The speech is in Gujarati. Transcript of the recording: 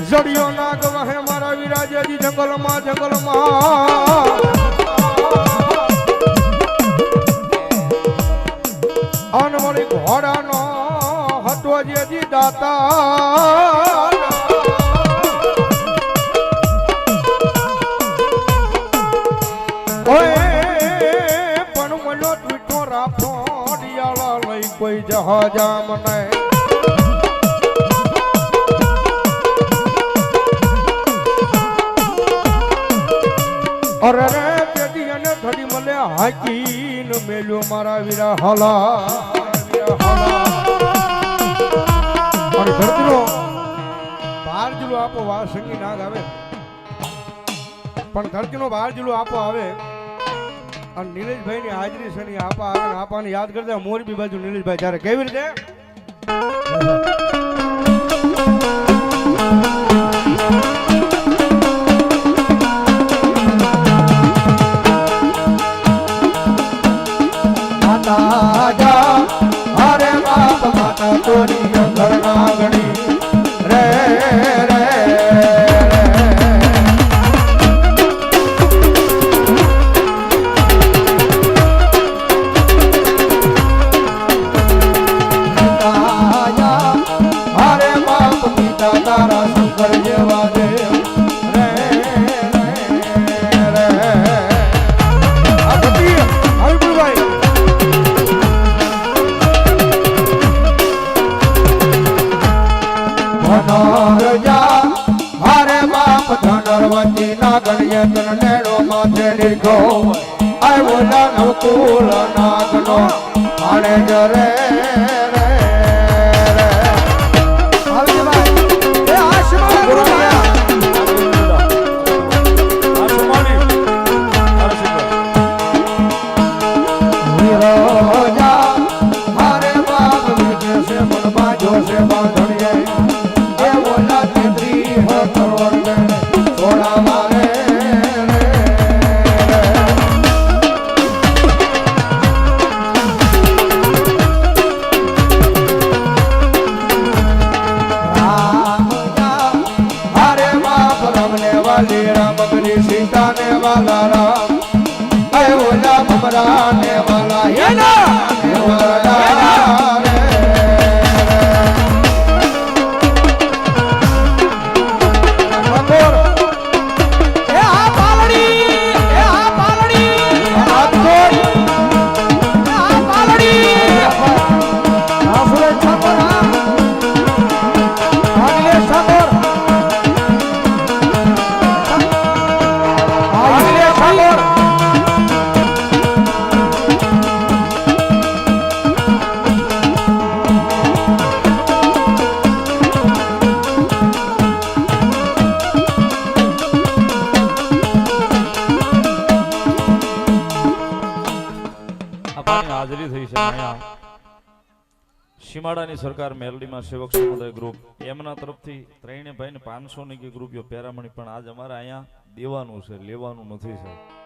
જડિયો નાગ વહે મારા વિરાજજી જંગલમાં અનવળી ઘોડાનો હતો જેજી દાતા પણ મળ્યો મીઠો રાફો ડિયાળા લઈ કોઈ જહાજા મને અરે રે પેટી અને ધડી મળે હાકીન મેલ્યો મારા વીરા હલા અને ધરતીનો બાર જુલો આપો વા સંગી નાગ આવે પણ ધરતીનો બાર જુલો આપો આવે અને નીલેશભાઈ ની હાજરી છે ની આપા આવે આપાને યાદ કરતા મોરબી બાજુ નીલેશભાઈ જ્યારે કેવી રીતે અરે બાપ માતા તોરી ઘર નાગણી રે રે અરે બાપ પિતા તારા શંકર જેવા દેવ રે રે રે ભાઈ ધનરજા હરે બાપ ધનરવતી નાગણ્ય તન નેડો માથે લીધો આવ્યો દાનવ કુલ નાગનો આણે જરે રે આવજે ભાઈ એ આશમાન બોલ્યા આશમાની વીરજા હરે બાપ વિજે સે મન બાજો સે બાંધણીએ सीता ने वाला राम अय ओला भमरा ने वाला ये ना હાજરી થઈ છે અહીંયા સીમાડાની સરકાર મેલડીમાં સેવક સમુદાય ગ્રુપ એમના તરફથી ત્રણે ભાઈને 500 ની ગ્રુપ પેરામણી પણ આજ અમારે અહીંયા દેવાનું છે લેવાનું નથી સાહેબ